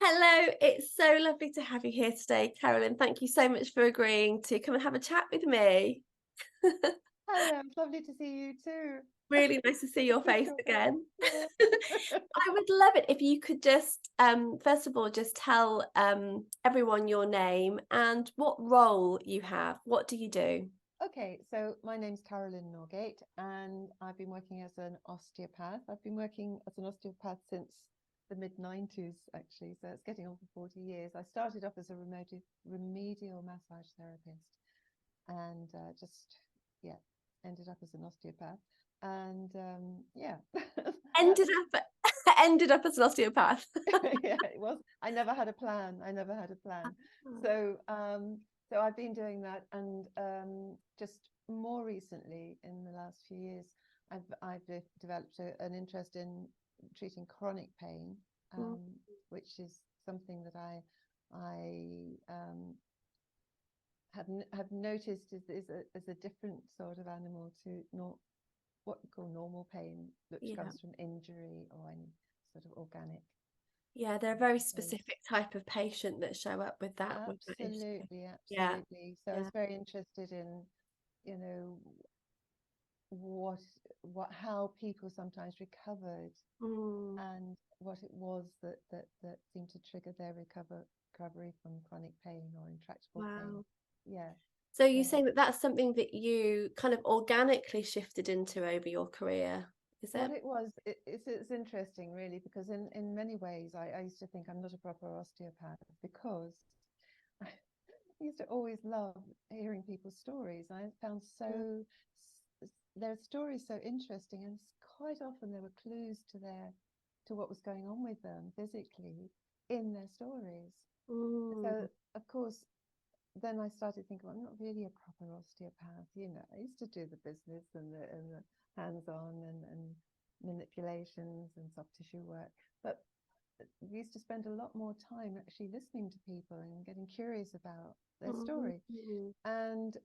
Hello, it's so lovely to have you here today, Carolyn. Thank you so much for agreeing to come and have a chat with me. Hello, it's lovely to see you too. Really nice to see your For face sure. again. Yeah. I would love it if you could just, first of all, just tell everyone your name and what role you have. What do you do? Okay, so my name's Carolyn Norgate, and I've been working as an osteopath. I've been working as an osteopath since the mid-90s, actually, so it's getting on for 40 years. I started off as a remedial massage therapist and yeah, ended up as an osteopath. And yeah, Ended that's up ended up as an osteopath. yeah, it was. I never had a plan. I never had a plan. So, so I've been doing that, and just more recently, in the last few years, I've developed an interest in treating chronic pain, Mm, which is something that I have noticed is a different sort of animal to not what we call normal pain, which yeah. comes from injury or any sort of organic Yeah, they're a very cause. specific type of patient that show up with that issue. Absolutely, Yeah, absolutely. So I yeah. was very interested in, you know, what how people sometimes recovered Mm, and what it was that seemed to trigger their recovery from chronic pain or intractable pain. wow. Yeah, So you're yeah. saying that that's something that you kind of organically shifted into over your career, is What it? it was, it's interesting really, because in many ways I used to think I'm not a proper osteopath because I used to always love hearing people's stories. I found Mm, their stories so interesting, and quite often there were clues to what was going on with them physically in their stories. So mm, of course, then I started thinking, well, I'm not really a proper osteopath. I used to do the business and the hands-on and manipulations and soft tissue work, but we used to spend a lot more time actually listening to people and getting curious about their mm, story, mm. and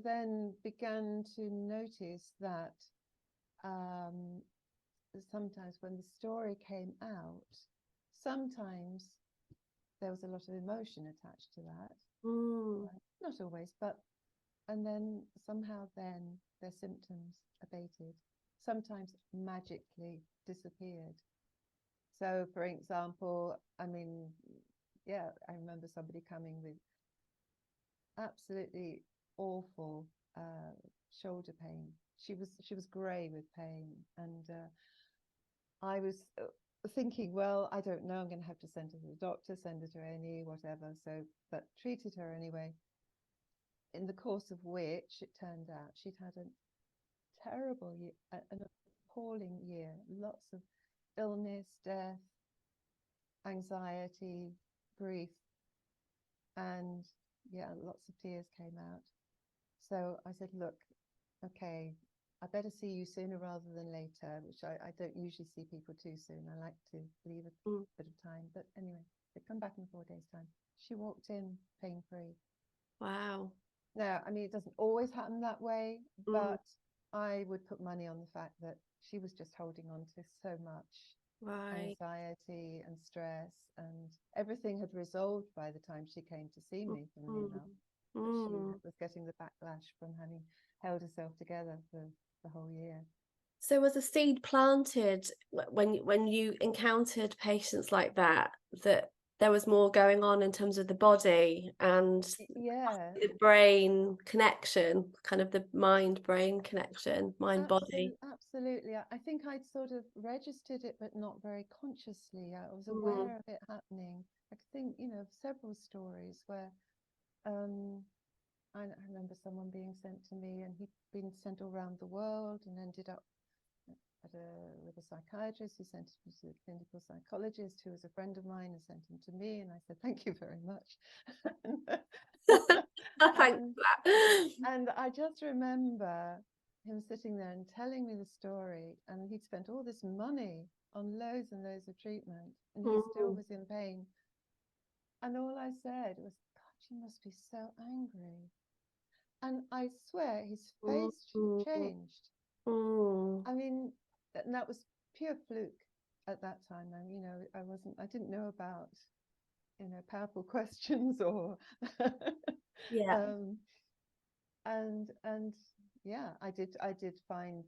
then began to notice that um, sometimes when the story came out, sometimes there was a lot of emotion attached to that. Mm. Right? Not always, but and then somehow then their symptoms abated, sometimes magically disappeared. So, for example, I mean, yeah, I remember somebody coming with absolutely awful shoulder pain. She was grey with pain, and I was thinking, well, I don't know, I'm going to have to send her to the doctor, send her to A&E, whatever. So, but treated her anyway. In the course of which it turned out she'd had a terrible year, an appalling year, lots of illness, death, anxiety, grief, and yeah, lots of tears came out. So I said, look, okay, I better see you sooner rather than later, which I don't usually see people too soon. I like to leave a Mm. bit of time. But anyway, they come back in 4 days' time. She walked in pain free. Wow. Now, I mean, it doesn't always happen that way, Mm. but I would put money on the fact that she was just holding on to so much Right. anxiety and stress, and everything had resolved by the time she came to see me, funnily Mm. enough. But she Mm. was getting the backlash from having held herself together for the whole year. So was a seed planted when you encountered patients like that, that there was more going on in terms of the body and Yeah, the brain connection, kind of the mind-brain connection, mind-body? absolutely. I think I'd sort of registered it, but not very consciously. I was Mm. aware of it happening. I think, of several stories where um, I remember someone being sent to me, and he'd been sent all around the world and ended up with a psychiatrist who sent him to a clinical psychologist who was a friend of mine and sent him to me. And I said, thank you very much. Thanks and, for that. and I just remember him sitting there and telling me the story. And he'd spent all this money on loads and loads of treatment, and he still Mm. was in pain. And all I said was, God, you must be so angry. And I swear his Mm. face Mm. changed. Mm. I mean, and that was pure fluke at that time. I didn't know about powerful questions, or Yeah. and yeah, I did find,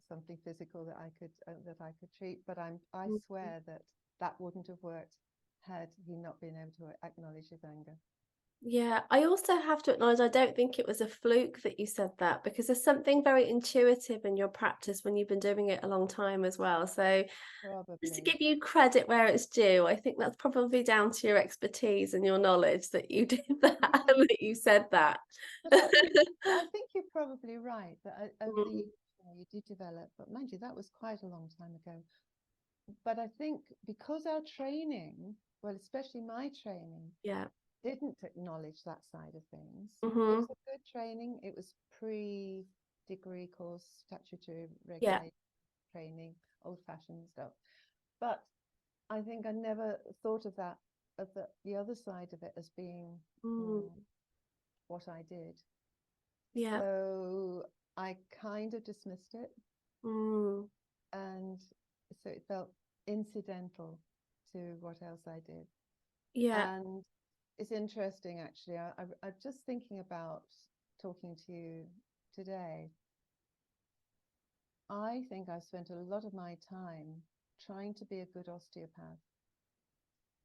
something physical that I could treat, but I Mhm. swear that wouldn't have worked had he not been able to acknowledge his anger. Yeah, I also have to acknowledge I don't think it was a fluke that you said that, because there's something very intuitive in your practice when you've been doing it a long time as well. So just to Probably. give you credit where it's due, I think that's probably down to your expertise and your knowledge that you did that Yeah, and that you said that. but I think you're probably right that over the Mm, years, you did develop, but mind you, that was quite a long time ago. But I think because our training, well, especially my training, yeah. didn't acknowledge that side of things. It Hmm. was a good training. It was pre-degree course, statutory Yeah. regulated training, old-fashioned stuff. But I think I never thought of that, of the other side of it, as being Mm, what I did. yeah. So I kind of dismissed it, Mm, and so it felt incidental to what else I did. yeah. And it's interesting, actually. I'm just thinking about talking to you today. I think I've spent a lot of my time trying to be a good osteopath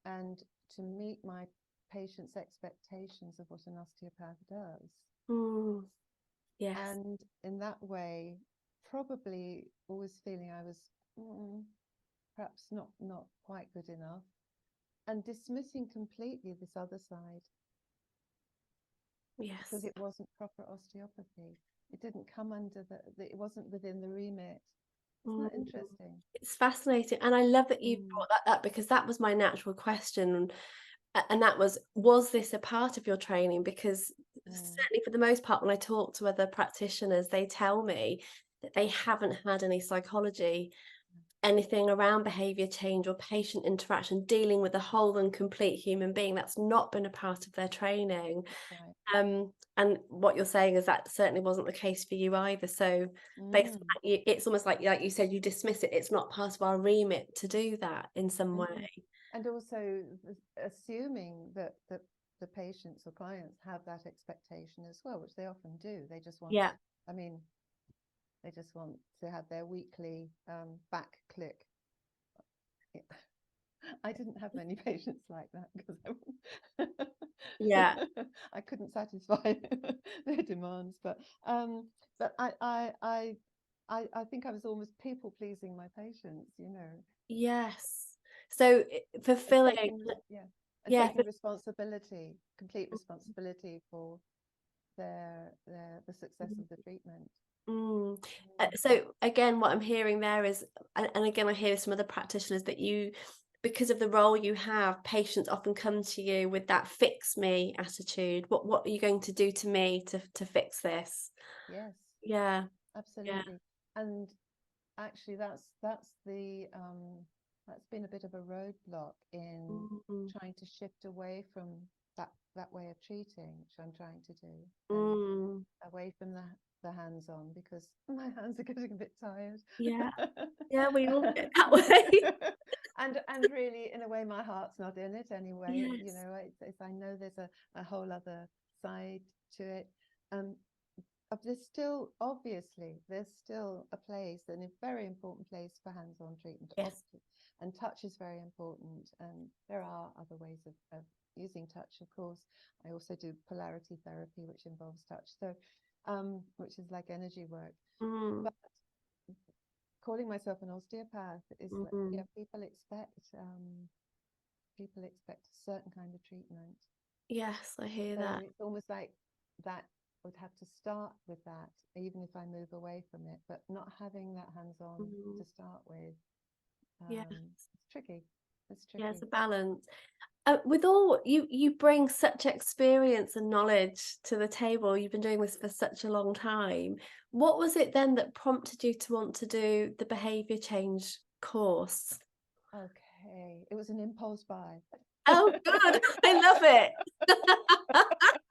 and to meet my patients' expectations of what an osteopath does. Mm, yes. And in that way, probably always feeling I was perhaps not quite good enough, and dismissing completely this other side because Yes. it wasn't proper osteopathy. It didn't come under it wasn't within the remit. Isn't Mm. that interesting? It's fascinating. And I love that you Mm, brought that up, because that was my natural question. And that was this a part of your training? Because mm, certainly for the most part, when I talk to other practitioners, they tell me that they haven't had any psychology, anything around behavior change or patient interaction, dealing with a whole and complete human being. That's not been a part of their training. that's right. And what you're saying is that certainly wasn't the case for you either. So based on Mm, that, it's almost like you said, you dismiss it. It's not part of our remit to do that in some mm. way. And also assuming that the patients or clients have that expectation as well, which they often do. They just want, Yeah. I mean, they just want to have their weekly back click. I didn't have many patients like that because Yeah. I couldn't satisfy their demands. But I think I was almost people pleasing my patients, Yes. So and fulfilling, yeah, taking responsibility, complete responsibility for the success of the treatment. mm. Mm, So again, what I'm hearing there is, and again, I hear some other practitioners that because of the role you have, patients often come to you with that "fix me" attitude. What are you going to do to me to fix this? yes, Yeah. Yeah. absolutely. And actually, that's been a bit of a roadblock in Mm, trying to shift away from that way of treating, which I'm trying to do, and mm. away from the hands-on, because my hands are getting a bit tired. Yeah. Yeah, we all get that way. And really, in a way, my heart's not in it anyway. Yes. It's I know there's a whole other side to it. Um, there's still a place, and a very important place for hands-on treatment. Yes. And touch is very important. And there are other ways of using touch, of course. I also do polarity therapy, which involves touch. So, which is like energy work. Mm, But calling myself an osteopath is like, yeah, mm. people expect a certain kind of treatment. Yes, I hear So that. it's almost like that would have to start with that, even if I move away from it, but not having that hands-on Mm. to start with. Yeah. It's tricky. It's Yeah, it's tricky. a balance. With all you bring such experience and knowledge to the table. You've been doing this for such a long time. What was it then that prompted you to want to do the behavior change course? Okay, it was an impulse buy. Oh, good. I love it.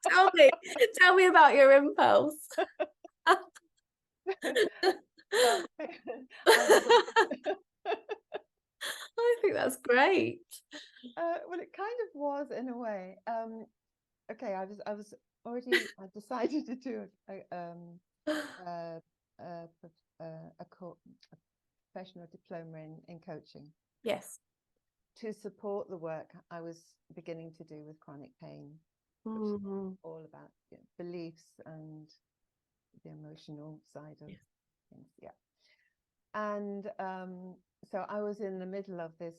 Tell me, tell me about your impulse. Well, I was I think that's great. Well, it kind of was in a way. Okay, I decided to do a, a professional diploma in coaching Yes. to support the work I was beginning to do with chronic pain, which is all about beliefs and the emotional side of Yes. things. Yeah. And so I was in the middle of this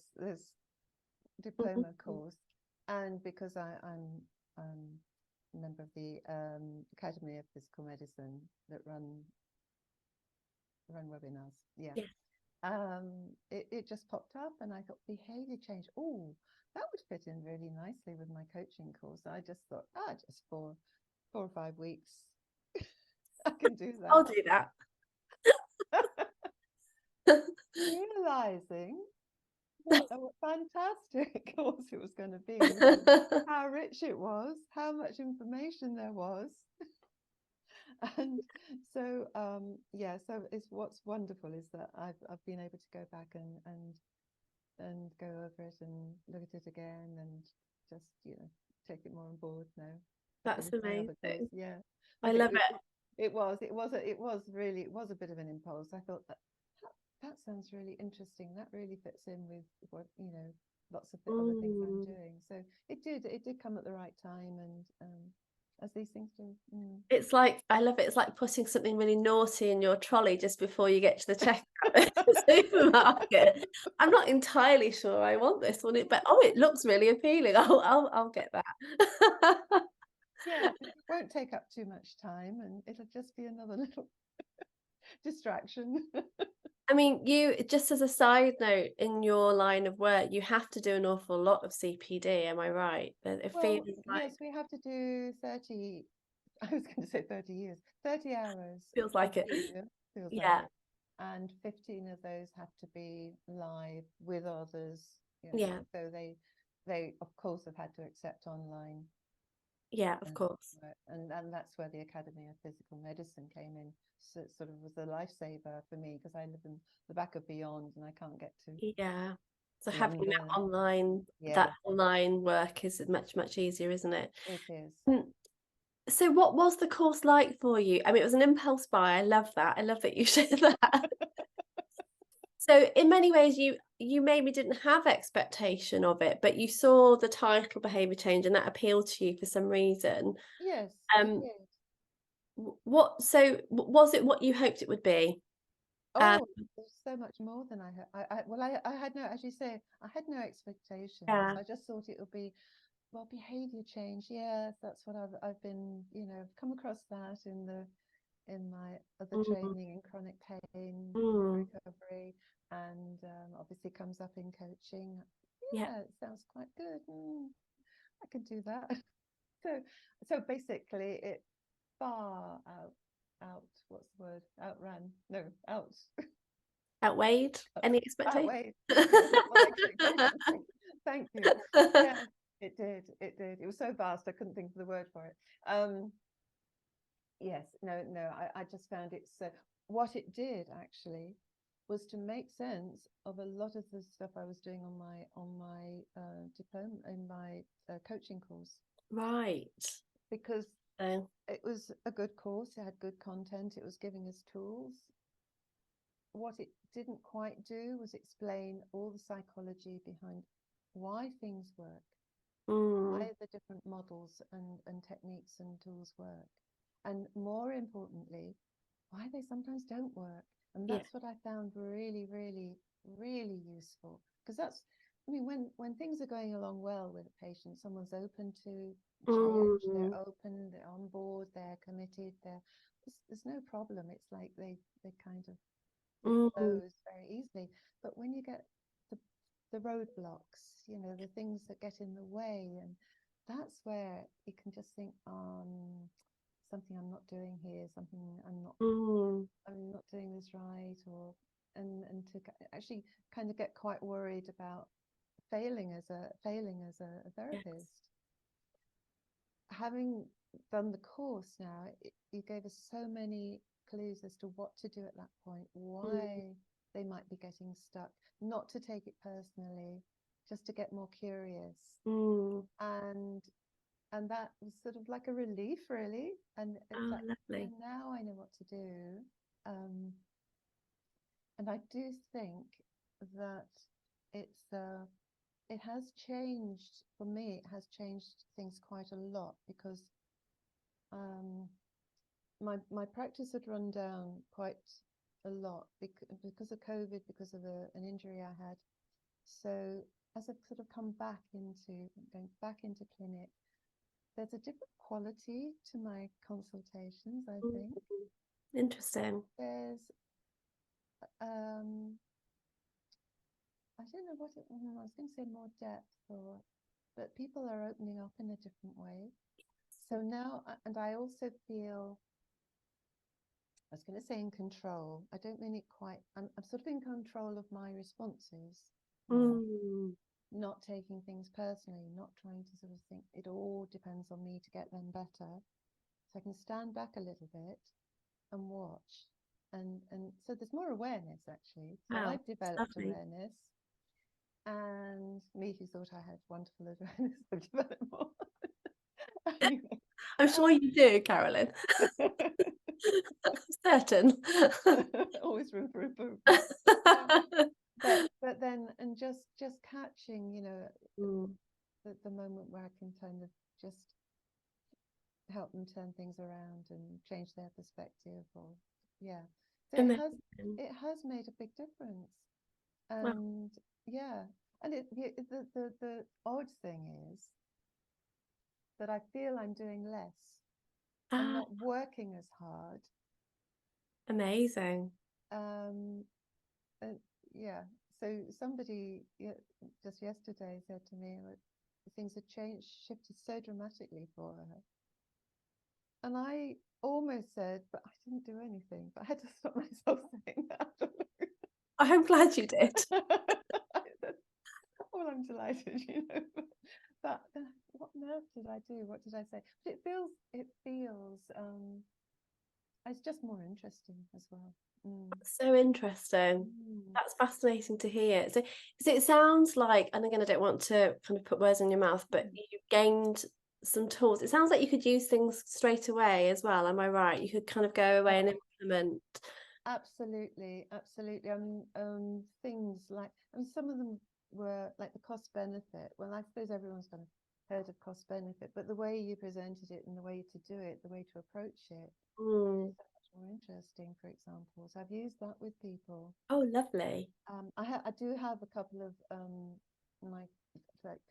diploma course, and because I'm a member of the Academy of Physical Medicine that run webinars, yeah. Yes. It just popped up, and I thought behavior change. Oh, that would fit in really nicely with my coaching course. I just thought, just 4 or 5 weeks, I can do that. I'll do that. Realizing what a fantastic course it was going to be, how rich it was, how much information there was. And so so it's what's wonderful is that I've been able to go back and go over it and look at it again and just take it more on board now. That's amazing. Yeah, I love it. It was a bit of an impulse. I thought that sounds really interesting. That really fits in with what lots of the other things I'm doing. So it did come at the right time, and as these things do. It's like, I love it. It's like putting something really naughty in your trolley just before you get to the checkout at the supermarket. I'm not entirely sure I want this one, but it looks really appealing. I'll get that. Yeah, it won't take up too much time, and it'll just be another little distraction. I mean, just as a side note, in your line of work, you have to do an awful lot of CPD, am I right? It Well, feels yes, we have to do 30, I was going to say 30 years, 30 hours a like it. year, feels like Yeah. it. And 15 of those have to be live with others. Yeah. So they of course have had to accept online. Yeah, of course. And that's where the Academy of Physical Medicine came in. So it sort of was a lifesaver for me because I live in the back of Beyond and I can't get to Yeah. So having London. that online work is much easier, isn't it? It is. So what was the course like for you? I mean, it was an impulse buy. I love that. I love that you shared that. So in many ways, you maybe didn't have expectation of it, but you saw the title Behaviour Change and that appealed to you for some reason. Yes, it Um, did. was it what you hoped it would be? Um, Oh, there's so much more than I had. I had no, as you say, I had no expectations. yeah. I just thought it would be, well, behavior change. Yes, that's what I've been, come across that in my other training in chronic pain recovery, and obviously comes up in coaching. Yeah. Yeah, it sounds quite good. I can do that. So basically, it far what's the word? Outran. No, Outweighed any expectation? outweighed. Yes, my expectations. Thank you. Yeah, it did. It did. It was so vast, I couldn't think of the word for it. Yes, no, I just found it so. What it did actually was to make sense of a lot of the stuff I was doing on my diploma in my coaching course. Right. Because So, it was a good course, it had good content, it was giving us tools. What it didn't quite do was explain all the psychology behind why things work, why the different models and techniques and tools work, and more importantly, why they sometimes don't work. And that's what I found really, really, really useful. Because when things are going along well with a patient, someone's open to change, they're open, they're on board, they're committed, there's no problem. It's like they kind of it flows very easily. But when you get the roadblocks, the things that get in the way, and that's where you can just think, something I'm not doing here, something I'm not doing this right, or and to actually kind of get quite worried about failing as a therapist. Having done the course now, you gave us so many clues as to what to do at that point, why they might be getting stuck, not to take it personally, just to get more curious. And that was sort of like a relief, really. And it's like, lovely. now I know what to do. And I do think that it has changed, for me, it has changed things quite a lot, because my practice had run down quite a lot because of COVID, because of an injury I had. So as I've sort of going back into clinic, there's a different quality to my consultations, I think. Interesting. There's I don't know what I was going to say, more depth, but people are opening up in a different way. So now, and I also feel, I was going to say in control. I don't mean it quite. I'm sort of in control of my responses now, not taking things personally, not trying to sort of think it all depends on me to get them better. So I can stand back a little bit and watch. And so there's more awareness, actually. So I've developed awareness. And me, who thought I had wonderful awareness, I've developed more. Anyway. I'm sure you do, Carolyn. I'm certain. Always room for improvement. But then, and just catching, you know, the moment where I can kind of just help them turn things around and change their perspective, or so it has made a big difference. And and the odd thing is that I feel I'm doing less. I'm not working as hard. Amazing. So somebody just yesterday said to me that things had shifted so dramatically for her. And I almost said, but I didn't do anything. But I had to stop myself saying that. I'm glad you did. Well, I'm delighted, you know. But what on earth did I do? What did I say? But it feels it's just more interesting as well. So interesting. That's fascinating to hear. So it sounds like, and again, I don't want to kind of put words in your mouth, but you gained some tools. It sounds like you could use things straight away as well. Am I right? You could kind of go away and implement. Absolutely. Things like, some of them were like the cost benefit. Well, I suppose everyone's kind of heard of cost benefit, but the way you presented it and the way to do it, the way to approach it, is so much more interesting, for example. So I've used that with people. Oh, lovely. I do have a couple of my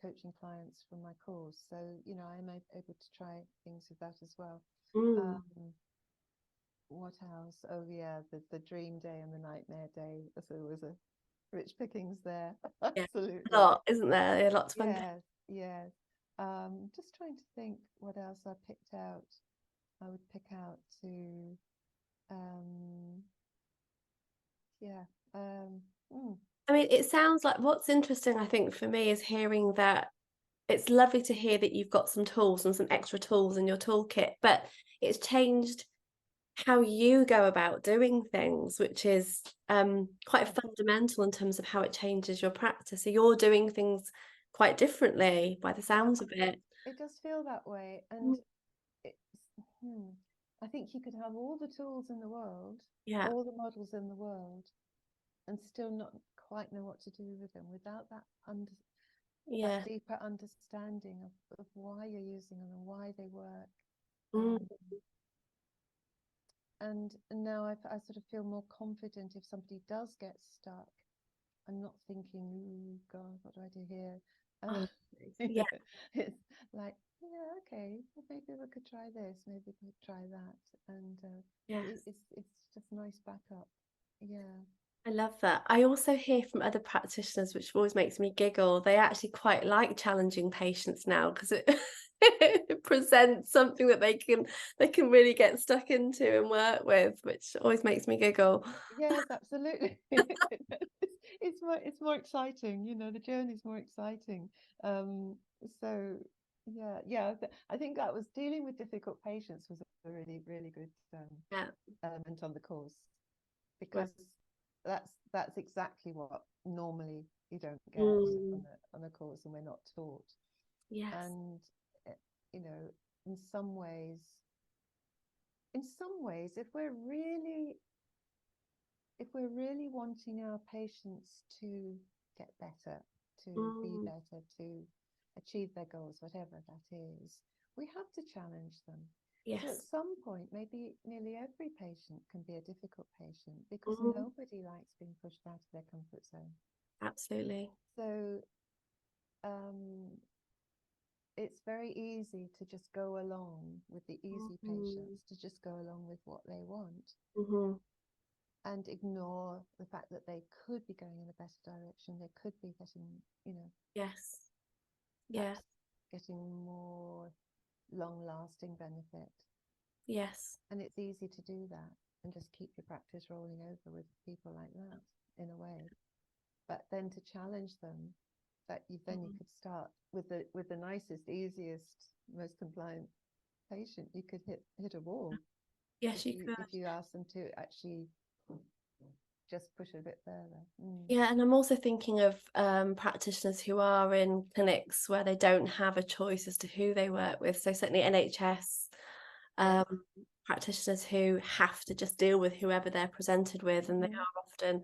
coaching clients from my course, so you know, I'm able to try things with that as well. What else? Oh yeah, the dream day and the nightmare day. So there was a rich pickings there. Absolutely. A lot, isn't there? A lot to Yes, yes. Just trying to think what else I picked out. I would pick out to I mean, it sounds like, what's interesting, I think, for me, is hearing that it's lovely to hear that you've got some tools and some extra tools in your toolkit, but it's changed how you go about doing things, which is quite fundamental in terms of how it changes your practice. So you're doing things quite differently by the sounds of it. It does feel that way. And I think you could have all the tools in the world, all the models in the world, and still not quite know what to do with them without that that deeper understanding of why you're using them and why they work. And now I sort of feel more confident if somebody does get stuck. I'm not thinking, "Oh God, what do I do here?" It's like, okay, well, maybe we could try this, maybe we could try that, and it's just nice backup. I love that. I also hear from other practitioners, which always makes me giggle, they actually quite like challenging patients now, because it presents something that they can really get stuck into and work with, which always makes me giggle. Yes, absolutely. It's more exciting, you know, the journey's more exciting. So I think that was dealing with difficult patients was a really, really good element on the course, because that's exactly what normally you don't get on a course, and we're not taught. Yes. And you know, in some ways, if we're really wanting our patients to get better, to be better, to achieve their goals, whatever that is, we have to challenge them. Yes. So at some point, maybe nearly every patient can be a difficult patient, because nobody likes being pushed out of their comfort zone. Absolutely. So it's very easy to just go along with the easy patients, to just go along with what they want, and ignore the fact that they could be going in a better direction. They could be getting, you know, yes, yeah, getting more long-lasting benefit. Yes. And it's easy to do that and just keep your practice rolling over with people like that, in a way. But then to challenge them, that you could start with the nicest, easiest, most compliant patient. You could hit a wall. Yes, you could. If you ask them to actually just push a bit further. Yeah, and I'm also thinking of practitioners who are in clinics where they don't have a choice as to who they work with. So certainly NHS practitioners who have to just deal with whoever they're presented with, and they are often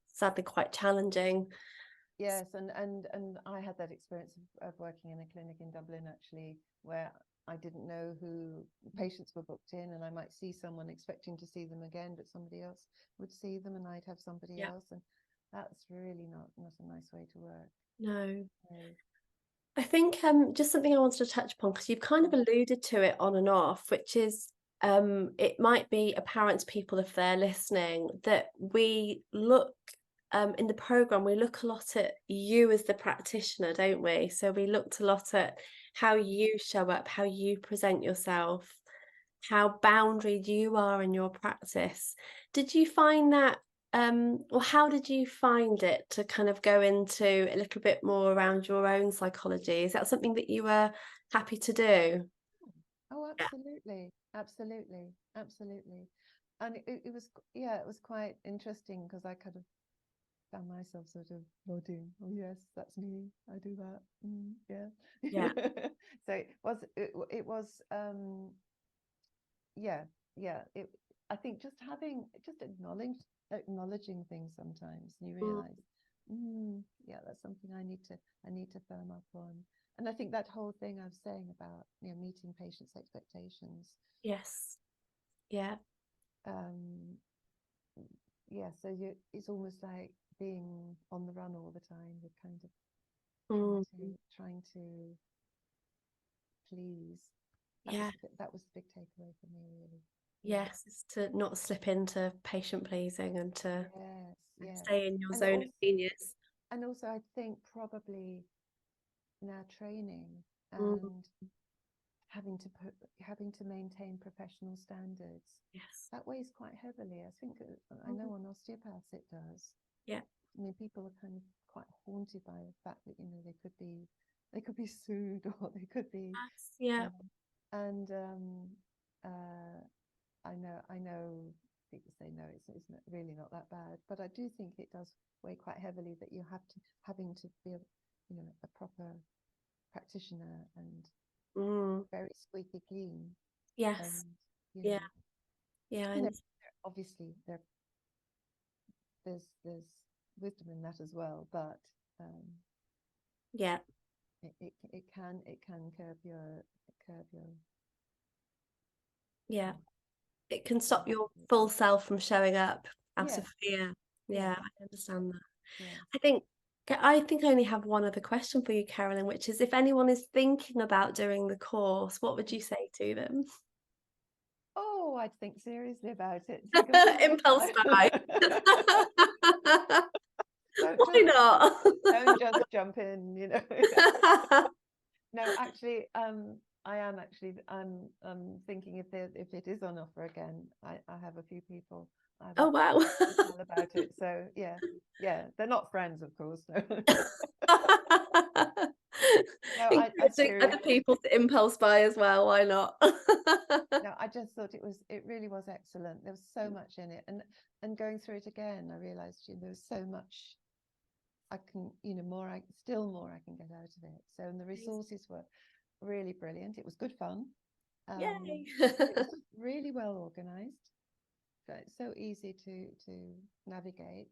sadly quite challenging. Yes, and I had that experience of working in a clinic in Dublin, actually, where I didn't know who patients were booked in, and I might see someone expecting to see them again, but somebody else would see them, and I'd have somebody else, and that's really not a nice way to work. No. I think just something I wanted to touch upon, because you've kind of alluded to it on and off, which is it might be apparent to people, if they're listening, that we look in the program, we look a lot at you as the practitioner, don't we? So we looked a lot at how you show up, how you present yourself, how boundaried you are in your practice. Did you find that or how did you find it to kind of go into a little bit more around your own psychology? Is that something that you were happy to do? Oh, absolutely, absolutely, absolutely. And it was quite interesting, because I kind of found myself sort of nodding. Oh yes, that's me. I do that. Yeah. So it was I think just acknowledging things sometimes, and you realize, that's something I need to firm up on. And I think that whole thing I was saying about, meeting patients' expectations. Yes. Yeah. So it's almost like being on the run all the time. You're kind of trying to please. That was the big takeaway for me, really. Yes, it's to not slip into patient pleasing, and to stay in your And zone of genius. And also, I think probably in our training and having to maintain professional standards, that weighs quite heavily. I think I know on Osteopaths it does. Yeah. I mean, people are kind of quite haunted by the fact that they could be sued, or they could be and I know people say no, it's really not that bad, but I do think it does weigh quite heavily, that you having to be a proper practitioner and very squeaky clean. Yes. And, obviously there's wisdom in that as well, but it can curb your it can stop your full self from showing up out of fear. I understand that. I think I only have one other question for you, Carolyn, which is, if anyone is thinking about doing the course, what would you say to them? Oh, I'd think seriously about it. Impulse buy. Why not? Don't just jump in, No, actually, I am actually. I'm thinking if it is on offer again, I have a few people. Oh wow! Tell about it. So yeah, they're not friends, of course. No. No, Doing too. other people's impulse buy as well, why not? No, I just thought it really was excellent. There was so much in it, and going through it again, I realized, you know, there was so much I can, you know, more I can get out of it. So, and the resources were really brilliant. It was good fun. Yay. It was just really well organized. It's so easy to navigate.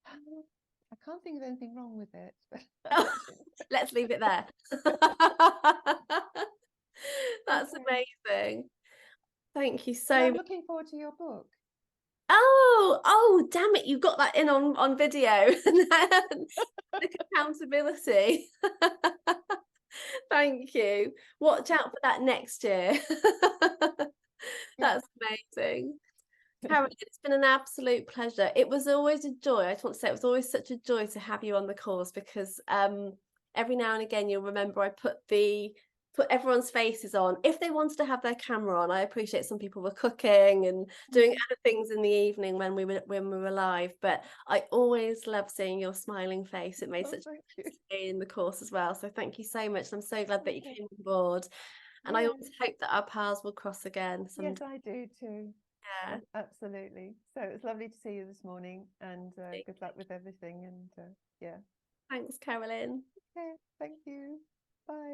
I can't think of anything wrong with it. Let's leave it there. That's amazing. Thank you so I'm much. looking forward to your book. Oh, damn it, you got that in on video. The accountability. Thank you. Watch out for that next year. That's amazing. Carolyn, it's been an absolute pleasure. It was always a joy. I just want to say it was always such a joy to have you on the course, because every now and again you'll remember I put everyone's faces on if they wanted to have their camera on. I appreciate some people were cooking and doing other things in the evening when we were live, but I always love seeing your smiling face. It made such a stay in the course as well. So thank you so much. I'm so glad that you came on board. And I always hope that our paths will cross again someday. Yes, I do too. Yeah. Absolutely. So it's lovely to see you this morning, and good luck with everything. And yeah. Thanks, Carolyn. Okay, thank you. Bye.